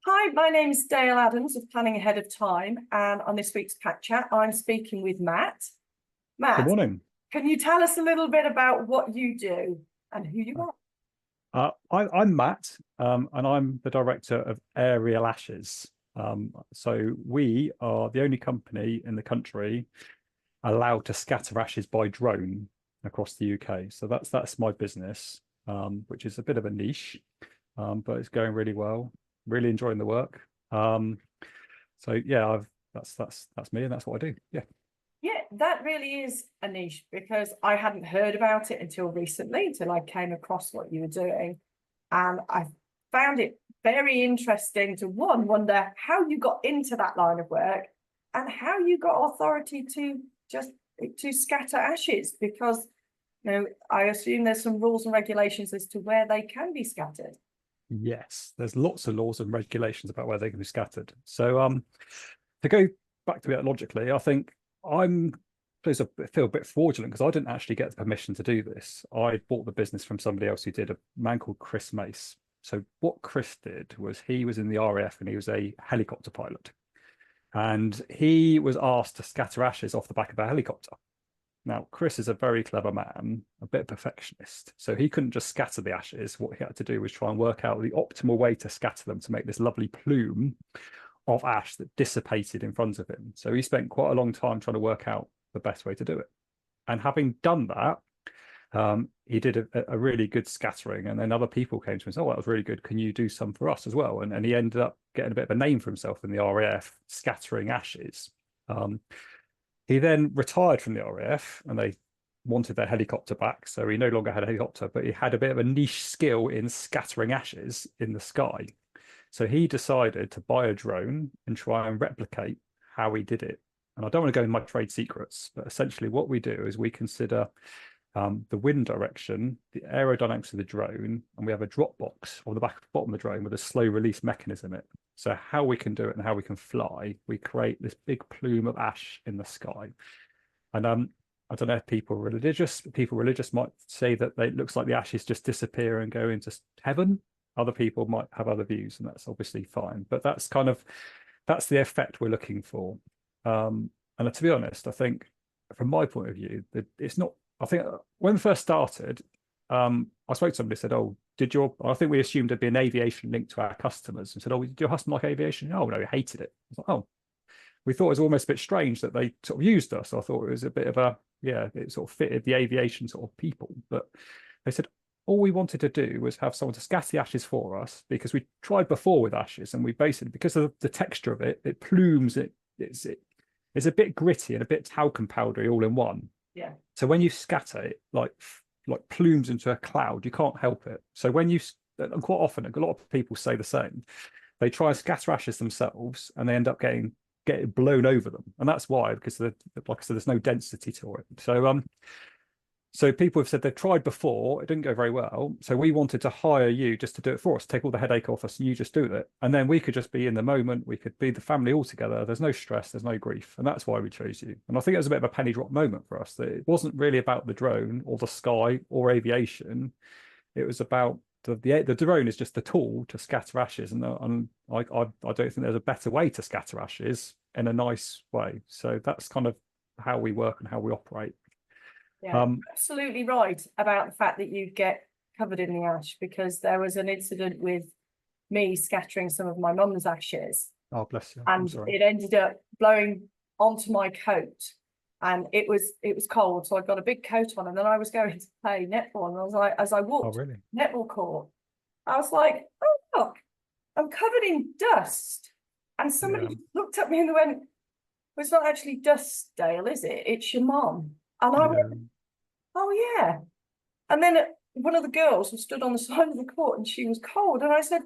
Hi, my name is Dale Adams of Planning Ahead of Time, and on this week's Pack Chat, I'm speaking with Matt. Good Matt, morning. can you tell us a little bit about what you do and who you are? I'm Matt, and I'm the director of Aerial Ashes. So we are the only company in the country allowed to scatter ashes by drone across the UK. So that's my business, which is a bit of a niche, but it's going really well. Really enjoying the work. So yeah, that's me, and that's what I do. Yeah. Yeah, that really is a niche because I hadn't heard about it until recently, until I came across what you were doing. And I found it very interesting to wonder how you got into that line of work and how you got authority to just to scatter ashes, because I assume there's some rules and regulations as to where they can be scattered. Yes, there's lots of laws and regulations about where they can be scattered. So to go back to it logically, I think I'm suppose I feel a bit fraudulent because I didn't actually get the permission to do this. I bought the business from somebody else who did, a man called Chris Mace. So what Chris did was he was in the RAF and he was a helicopter pilot. And he was asked to scatter ashes off the back of a helicopter. Now, Chris is a very clever man, a bit perfectionist. So he couldn't just scatter the ashes. What he had to do was try and work out the optimal way to scatter them to make this lovely plume of ash that dissipated in front of him. So he spent quite a long time trying to work out the best way to do it. And having done that, he did a really good scattering. And then other people came to him and said, "Oh, that was really good. Can you do some for us as well?" And he ended up getting a bit of a name for himself in the RAF, scattering ashes. He then retired from the RAF and they wanted their helicopter back. So he no longer had a helicopter, but he had a bit of a niche skill in scattering ashes in the sky. So he decided to buy a drone and try and replicate how he did it. And I don't want to go into my trade secrets, but essentially what we do is we consider the wind direction, the aerodynamics of the drone, and we have a drop box on the bottom of the drone with a slow release mechanism in it. So how we can do it and how we can fly, we create this big plume of ash in the sky. And I don't know if people religious might say that it looks like the ashes just disappear and go into heaven. Other people might have other views, and that's obviously fine. But that's the effect we're looking for. And to be honest, I think from my point of view, that it's not. I think when we first started, I spoke to somebody who said, "Oh, I think we assumed there'd be an aviation link to our customers," and said, "Oh, did your customer like aviation?" "Oh, no, he hated it." I was like, "Oh." We thought it was almost a bit strange that they sort of used us. I thought it was a bit of it sort of fitted the aviation sort of people. But they said all we wanted to do was have someone to scatter the ashes for us, because we tried before with ashes and we basically, because of the texture of it, it plumes, it's a bit gritty and a bit talcum powdery all in one. Yeah. So when you scatter it, like plumes into a cloud, you can't help it. So and quite often, a lot of people say the same. They try and scatter ashes themselves, and they end up getting blown over them, and that's why, because like I said, there's no density to it. So people have said they've tried before, it didn't go very well. So we wanted to hire you just to do it for us, take all the headache off us, and you just do it. And then we could just be in the moment, we could be the family all together. There's no stress, there's no grief. And that's why we chose you. And I think it was a bit of a penny drop moment for us, that it wasn't really about the drone or the sky or aviation. It was about the drone is just a tool to scatter ashes. And I don't think there's a better way to scatter ashes in a nice way. So that's kind of how we work and how we operate. Yeah, absolutely right about the fact that you get covered in the ash, because there was an incident with me scattering some of my mum's ashes, Oh, bless you. I'm and sorry. it ended up blowing onto my coat, and it was cold, so I got a big coat on, and then I was going to play netball, and I was like, as I Oh, walked really? netball court, I was like, oh look, I'm covered in dust, and somebody Yeah. just looked at me and went, well, it's not actually dust, Dale, is it? It's your mum. And I Yeah. went, oh yeah. And then one of the girls was stood on the side of the court and she was cold. And I said,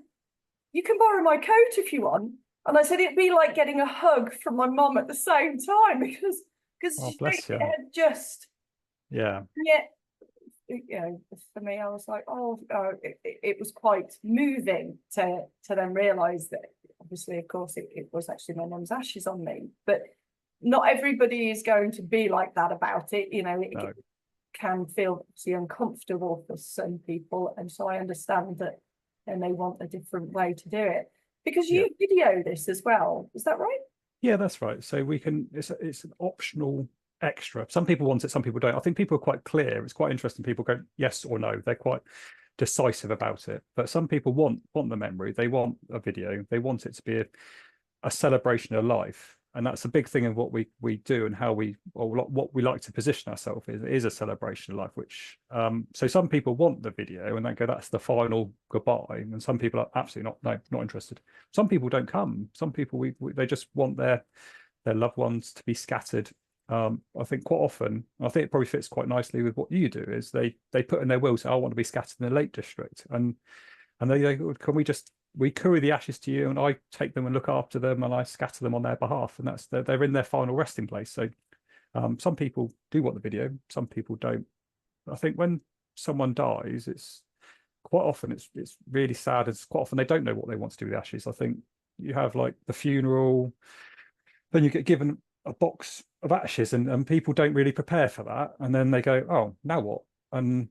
you can borrow my coat if you want. And I said, it'd be like getting a hug from my mum at the same time, because Oh, she bless you. had just, Yeah. yet, for me, I was like, it was quite moving to then realise that obviously, of course, it was actually my mum's ashes on me. But not everybody is going to be like that about it. No. It can feel obviously uncomfortable for some people, and so I understand that they may want a different way to do it. Because Yeah. you video this as well, is that right? Yeah, that's right. So we can, it's an optional extra. Some people want it, some people don't. I think people are quite clear. It's quite interesting. People go yes or no. They're quite decisive about it. But some people want the memory. They want a video. They want it to be a celebration of life. And that's a big thing of what we do and how we, or what we like to position ourselves is a celebration of life, which so some people want the video and they go, that's the final goodbye. And some people are absolutely not interested. Some people don't come. Some people they just want their loved ones to be scattered. I think quite often, I think it probably fits quite nicely with what you do, is they put in their will, say, I want to be scattered in the Lake District. And they go, can we courier the ashes to you, and I take them and look after them, and I scatter them on their behalf, and that's they're in their final resting place. So some people do want the video, some people don't. I think when someone dies, it's quite often it's really sad. It's quite often they don't know what they want to do with the ashes. I think you have like the funeral, then you get given a box of ashes, and people don't really prepare for that, and then they go, oh, now what? And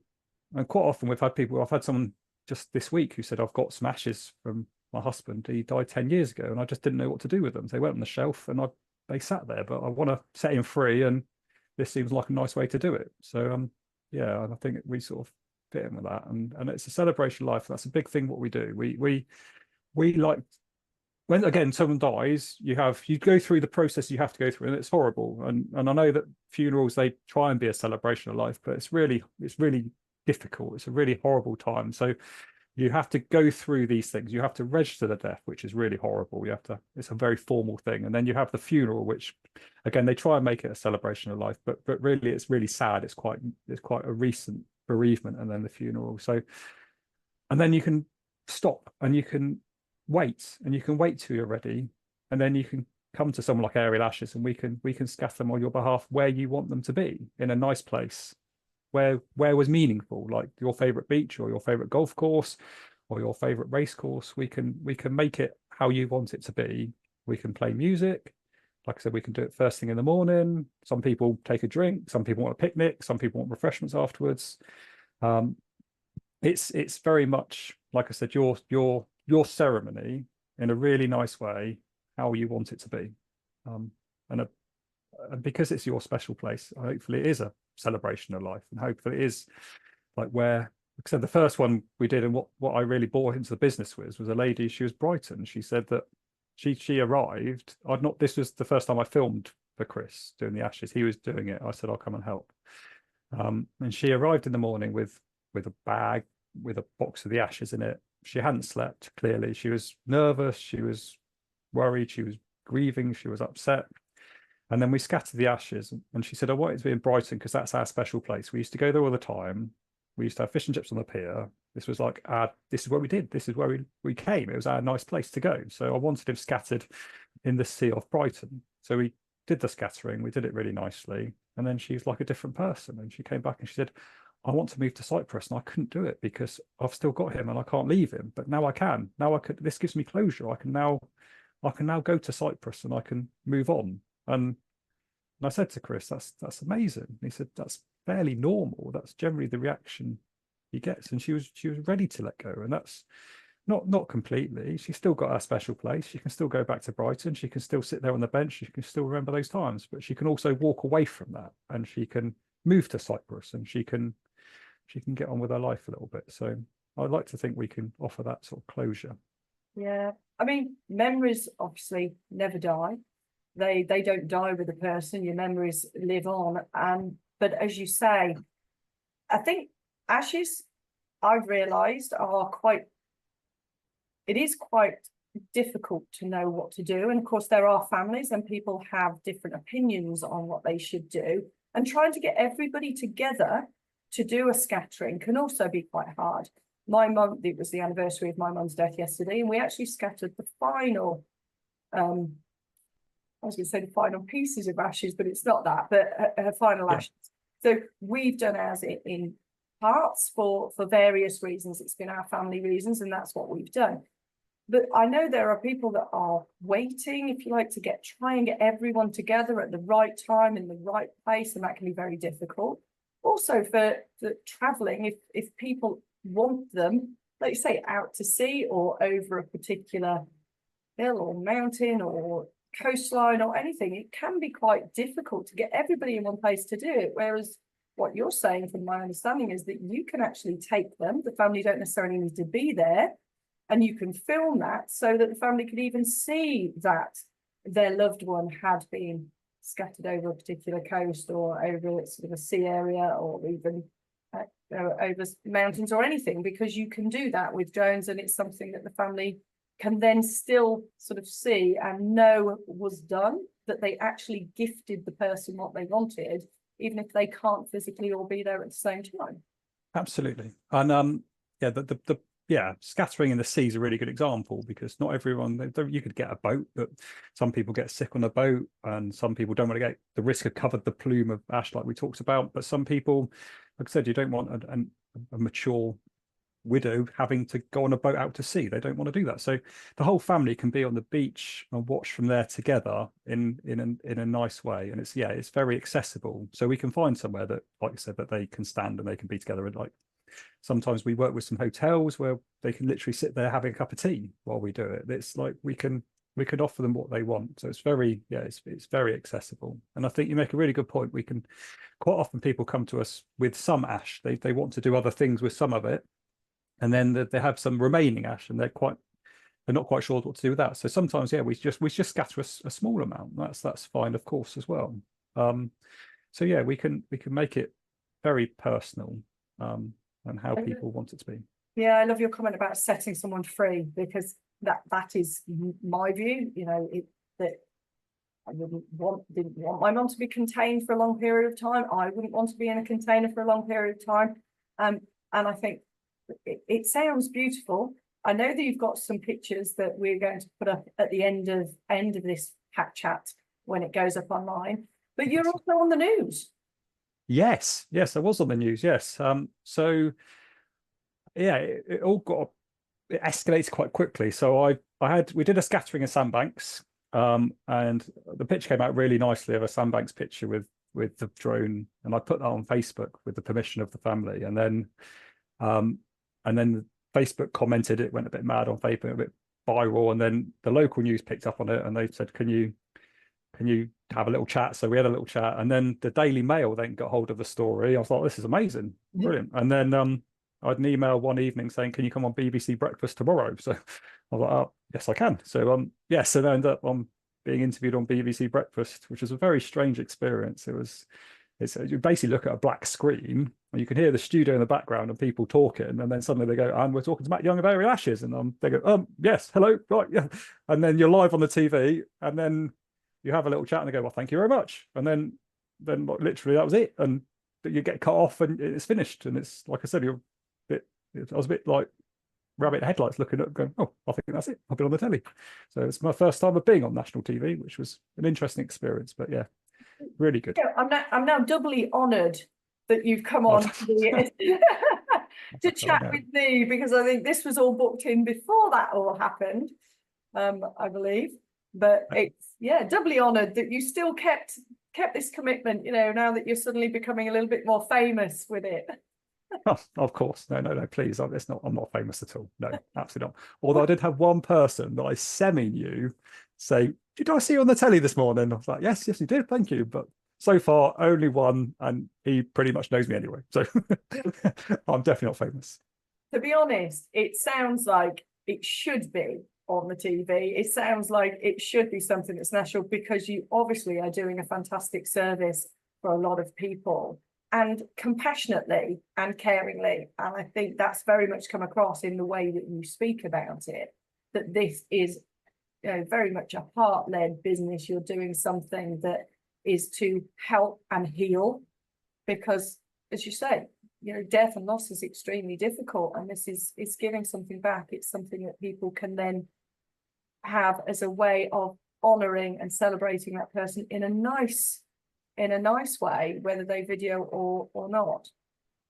quite often I've had someone just this week who said, I've got some ashes from my husband. He died 10 years ago and I just didn't know what to do with them. So they went on the shelf and they sat there, but I want to set him free, and this seems like a nice way to do it. So yeah, I think we sort of fit in with that, and it's a celebration of life. That's a big thing what we do. We like, when again someone dies, you go through the process you have to go through, and it's horrible. And I know that funerals, they try and be a celebration of life, but it's really difficult. It's a really horrible time. So you have to go through these things. You have to register the death, which is really horrible. It's a very formal thing. And then you have the funeral, which again, they try and make it a celebration of life, but really it's really sad. It's quite a recent bereavement, and then the funeral. So, and then you can stop and you can wait till you're ready. And then you can come to someone like Aerial Ashes, and we can scatter them on your behalf where you want them to be, in a nice place where was meaningful, like your favorite beach or your favorite golf course or your favorite race course. We can make it how you want it to be. We can play music. Like I said, we can do it first thing in the morning. Some people take a drink, some people want a picnic, some people want refreshments afterwards. It's very much, like I said, your ceremony in a really nice way, how you want it to be. And because it's your special place, hopefully it is a celebration of life, and hopefully it is like where, like I said, the first one we did, and what I really bought into the business was a lady. She was Brighton. She said that she arrived. This was the first time I filmed for Chris doing the ashes. He was doing it. I said, I'll come and help. And she arrived in the morning with a bag with a box of the ashes in it. She hadn't slept, clearly. She was nervous, she was worried, she was grieving, she was upset. And then we scattered the ashes, and she said, I want it to be in Brighton because that's our special place. We used to go there all the time. We used to have fish and chips on the pier. This was like this is where we did. This is where we came. It was our nice place to go. So I wanted him scattered in the sea of Brighton. So we did the scattering. We did it really nicely. And then she's like a different person. And she came back and she said, I want to move to Cyprus, and I couldn't do it because I've still got him and I can't leave him. But now I can. Now I could. This gives me closure. I can now go to Cyprus and I can move on. And I said to Chris, that's amazing. And he said, that's fairly normal. That's generally the reaction he gets. And she was ready to let go. And that's not completely. She's still got her special place. She can still go back to Brighton. She can still sit there on the bench. She can still remember those times. But she can also walk away from that, and she can move to Cyprus, and she can get on with her life a little bit. So I'd like to think we can offer that sort of closure. Yeah, I mean, memories obviously never die. They don't die with a person. Your memories live on. But as you say, I think ashes, I've realised, it is quite difficult to know what to do. And of course, there are families and people have different opinions on what they should do. And trying to get everybody together to do a scattering can also be quite hard. My mum, it was the anniversary of my mum's death yesterday, and we actually scattered the final, I was going to say the final pieces of ashes, but it's not that, but her final ashes. So we've done ours in parts for various reasons. It's been our family reasons, and that's what we've done. But I know there are people that are waiting, if you like, to try and get everyone together at the right time in the right place, and that can be very difficult. Also for traveling, if people want them, like you say, out to sea or over a particular hill or mountain or coastline or anything, it can be quite difficult to get everybody in one place to do it. Whereas what you're saying, from my understanding, is that you can actually take them, the family don't necessarily need to be there, and you can film that so that the family could even see that their loved one had been scattered over a particular coast or over sort of a sea area, or even over mountains or anything, because you can do that with drones, and it's something that the family can then still sort of see and know was done, that they actually gifted the person what they wanted, even if they can't physically all be there at the same time. Absolutely. And yeah, yeah, scattering in the sea is a really good example, because not everyone, you could get a boat, but some people get sick on a boat, and some people don't want to get the risk of covered the plume of ash like we talked about. But some people, like I said, you don't want a mature widow having to go on a boat out to sea. They don't want to do that. So the whole family can be on the beach and watch from there together in a nice way. And it's very accessible. So we can find somewhere that, like I said, that they can stand and they can be together. And like, sometimes we work with some hotels where they can literally sit there having a cup of tea while we do it. It's like we can offer them what they want. So it's very, it's very accessible. And I think you make a really good point. We can, quite often people come to us with some ash. They want to do other things with some of it, and then they have some remaining ash, and they're not quite sure what to do with that. So sometimes, we just scatter a small amount. That's fine, of course, as well. So yeah, we can make it very personal, and how people want it to be. Yeah, I love your comment about setting someone free, because that is my view. You know, that I didn't want my mum to be contained for a long period of time. I wouldn't want to be in a container for a long period of time. And I think it sounds beautiful. I know that you've got some pictures that we're going to put up at the end of this chat when it goes up online, but you're also on the news. Yes, I was on the news. Yes. So yeah, it escalates quite quickly. So we did a scattering of sandbanks, and the picture came out really nicely, of a sandbanks picture with the drone, and I put that on Facebook with the permission of the family, and then Facebook commented, it went a bit mad on Facebook, a bit viral, and then the local news picked up on it, and they said, can you have a little chat? So we had a little chat, and then the Daily Mail then got hold of the story. I was like, this is amazing, brilliant. And then I had an email one evening saying, can you come on BBC Breakfast tomorrow? So I was like, oh, yes, I can. So so I ended up being interviewed on BBC Breakfast, which was a very strange experience. You basically look at a black screen, and you can hear the studio in the background and people talking, and then suddenly they go, and we're talking to Matt Young of Aerial Ashes, and they go, yes, hello, right, yeah, and then you're live on the TV, and then you have a little chat, and they go, well, thank you very much, and then literally that was it, and you get cut off, and it's finished, and it's like I said, I was a bit like rabbit headlights, looking up, going, oh, I think that's it, I've been on the telly. So it's my first time of being on national TV, which was an interesting experience, but yeah, really good. Yeah, I'm now doubly honoured that you've come on to chat with me, because I think this was all booked in before that all happened, I believe. But it's doubly honoured that you still kept this commitment, you know, now that you're suddenly becoming a little bit more famous with it. Oh, of course, no, please, I'm not famous at all, no, absolutely not. Although I did have one person that I knew say, did I see you on the telly this morning? I was like, yes, you did, thank you. But so far, only one, and he pretty much knows me anyway. So I'm definitely not famous. To be honest, it sounds like it should be on the TV. It sounds like it should be something that's national, because you obviously are doing a fantastic service for a lot of people, and compassionately and caringly. And I think that's very much come across in the way that you speak about it, that this is, you know, very much a heart-led business. You're doing something that is to help and heal, because, as you say, you know, death and loss is extremely difficult, and this is giving something back. It's something that people can then have as a way of honouring and celebrating that person in a nice way, whether they video or not.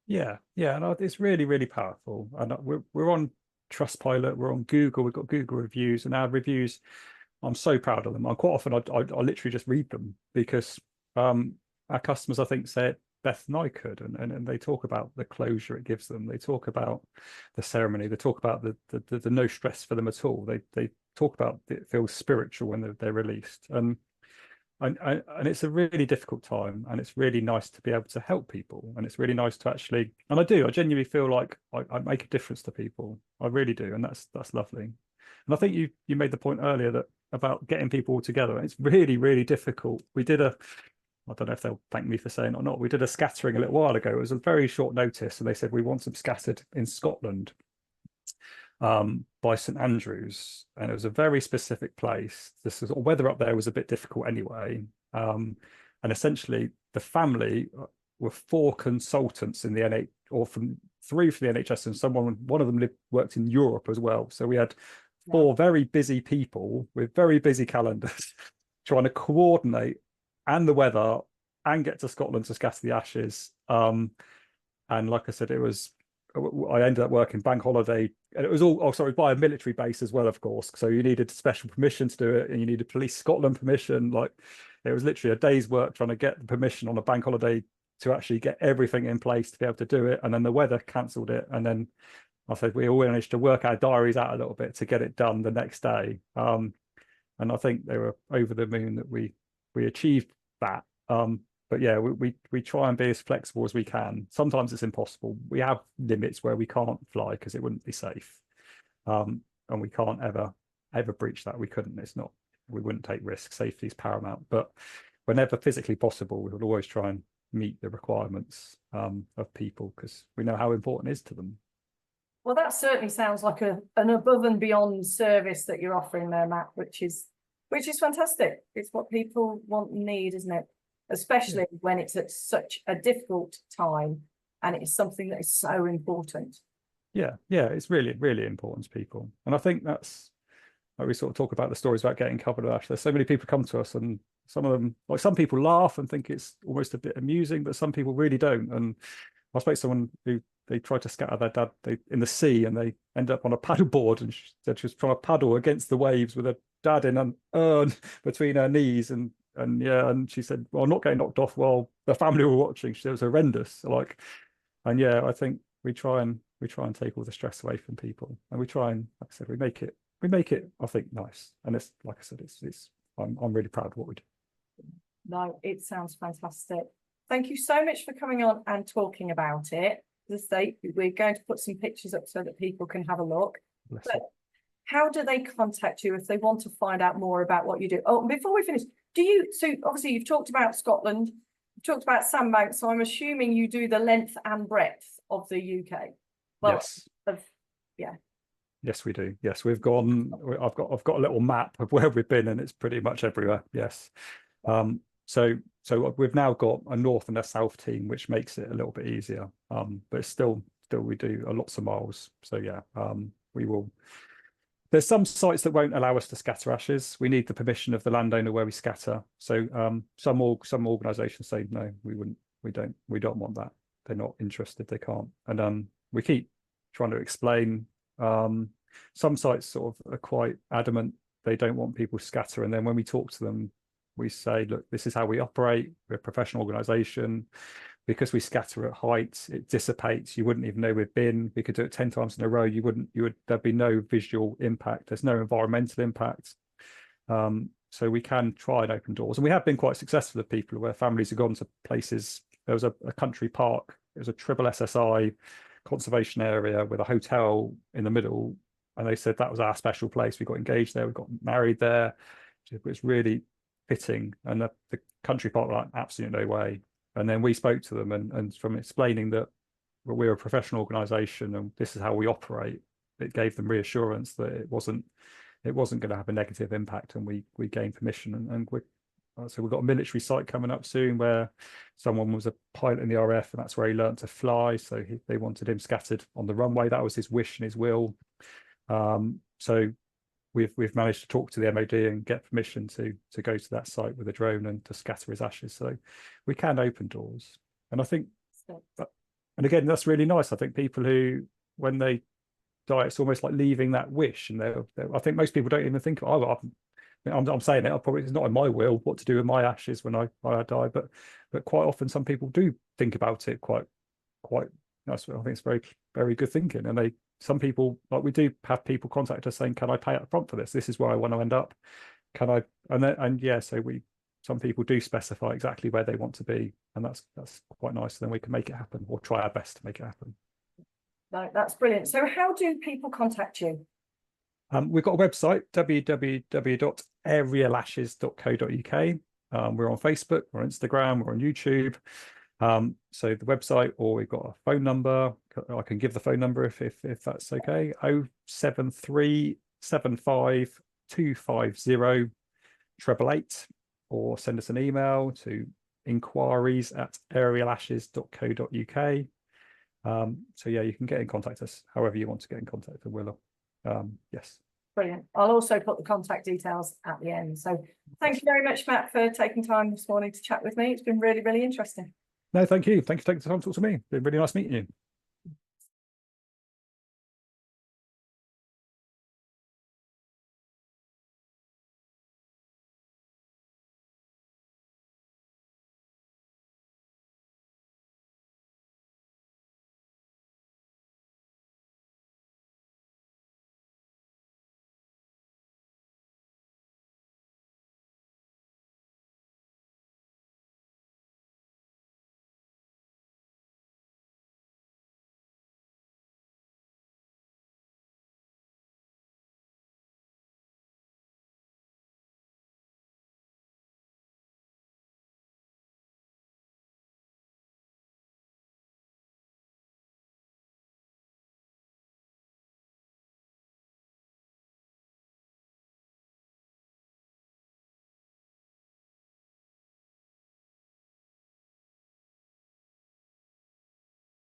Yeah, and it's really, really powerful. And we're on Trustpilot, we're on Google, we've got Google reviews, and our reviews, I'm so proud of them. I quite often I literally just read them, because our customers, I think, say Beth and I could, and they talk about the closure it gives them. They talk about the ceremony. They talk about the no stress for them at all. They talk about it feels spiritual when they're released, and it's a really difficult time, and it's really nice to be able to help people, and it's really nice to actually, and I genuinely feel like I make a difference to people. I really do, and that's lovely. And I think you made the point earlier that about getting people all together. It's really, really difficult. We did I don't know if they'll thank me for saying it or not. We did a scattering a little while ago. It was a very short notice, and they said we want them scattered in Scotland, by St Andrews, and it was a very specific place. This is weather up there was a bit difficult anyway, and essentially the family were 4 consultants in the NH, or from 3 from the NHS, and one of them worked in Europe as well. So we had 4 very busy people with very busy calendars trying to coordinate and the weather and get to Scotland to scatter the ashes. And like I said, I ended up working bank holiday, and it was all by a military base as well, of course. So you needed special permission to do it, and you needed Police Scotland permission. Like, it was literally a day's work trying to get the permission on a bank holiday to actually get everything in place to be able to do it. And then the weather cancelled it, and then I said we all managed to work our diaries out a little bit to get it done the next day. And I think they were over the moon that we achieved that. But yeah, we try and be as flexible as we can. Sometimes it's impossible. We have limits where we can't fly because it wouldn't be safe, and we can't ever breach that. We couldn't. We wouldn't take risks. Safety is paramount. But whenever physically possible, we would always try and meet the requirements of people, because we know how important it is to them. Well, that certainly sounds like an above and beyond service that you're offering there, Matt, which is fantastic. It's what people want and need, isn't it? Especially when it's at such a difficult time, and it's something that is so important. Yeah, it's really, really important to people. And I think that's, like, we sort of talk about the stories about getting covered with ash. There's so many people come to us, and some of them, like, some people laugh and think it's almost a bit amusing, but some people really don't. And I spoke to someone who, they tried to scatter their dad in the sea, and they ended up on a paddleboard, and she said she was trying to paddle against the waves with her dad in an urn between her knees, and she said, well, I'm not getting knocked off while the family were watching. She said it was horrendous. Like, and I think we try and take all the stress away from people, and we try and, like I said, we make it I think nice. And it's, like I said, I'm really proud of what we do. No, it sounds fantastic. Thank you so much for coming on and talking about it. As I say, we're going to put some pictures up so that people can have a look. Bless But you. how do they contact you if they want to find out more about what you do? Oh, before we finish, so obviously you've talked about Scotland, you've talked about Sandbank, so I'm assuming you do the length and breadth of the UK. Well, Yes. Yeah. Yes, we do. Yes, we've gone. I've got a little map of where we've been, and it's pretty much everywhere. Yes. So we've now got a north and a south team, which makes it a little bit easier. But still we do lots of miles. So yeah, we will. There's some sites that won't allow us to scatter ashes. We need the permission of the landowner where we scatter. So some organisations say no, we don't want that. They're not interested. They can't. And we keep trying to explain. Some sites sort of are quite adamant. They don't want people to scatter. And then when we talk to them, we say, look, this is how we operate. We're a professional organisation. Because we scatter at height, it dissipates. You wouldn't even know we've been. We could do it 10 times in a row. There'd be no visual impact. There's no environmental impact. So we can try and open doors. And we have been quite successful with people where families have gone to places. There was a country park. It was a triple SSI conservation area with a hotel in the middle. And they said that was our special place. We got engaged there. We got married there. It was really fitting. And the country park, like, absolutely no way. And then we spoke to them, and from explaining that we're a professional organisation and this is how we operate, it gave them reassurance that it wasn't going to have a negative impact. And we gained permission, and so we've got a military site coming up soon where someone was a pilot in the RAF, and that's where he learned to fly. So they wanted him scattered on the runway. That was his wish and his will. So we've managed to talk to the MOD and get permission to go to that site with a drone and to scatter his ashes. So we can open doors. And I think, and again, that's really nice. I think people who, when they die, it's almost like leaving that wish. And I think most people don't even think, oh, I'm saying it, it's not in my will what to do with my ashes when I die, but quite often some people do think about it quite. I think it's very good thinking. And some people, like, we do have people contact us saying, can I pay up front for this? This is where I want to end up. Can I? And yeah, so some people do specify exactly where they want to be, and that's quite nice. Then we can make it happen, or try our best to make it happen. No, that's brilliant. So how do people contact you? We've got a website, www.aerialashes.co.uk. We're on Facebook, we're on Instagram, we're on YouTube. So the website, or we've got a phone number. I can give the phone number if that's okay. 07375250888, or send us an email to inquiries@aerialashes.co.uk. So yeah, you can get in contact us however you want to get in contact with Willow. Yes. Brilliant. I'll also put the contact details at the end. So thank you very much, Matt, for taking time this morning to chat with me. It's been really, really interesting. No, thank you. Thank you for taking the time to talk to me. It's been really nice meeting you.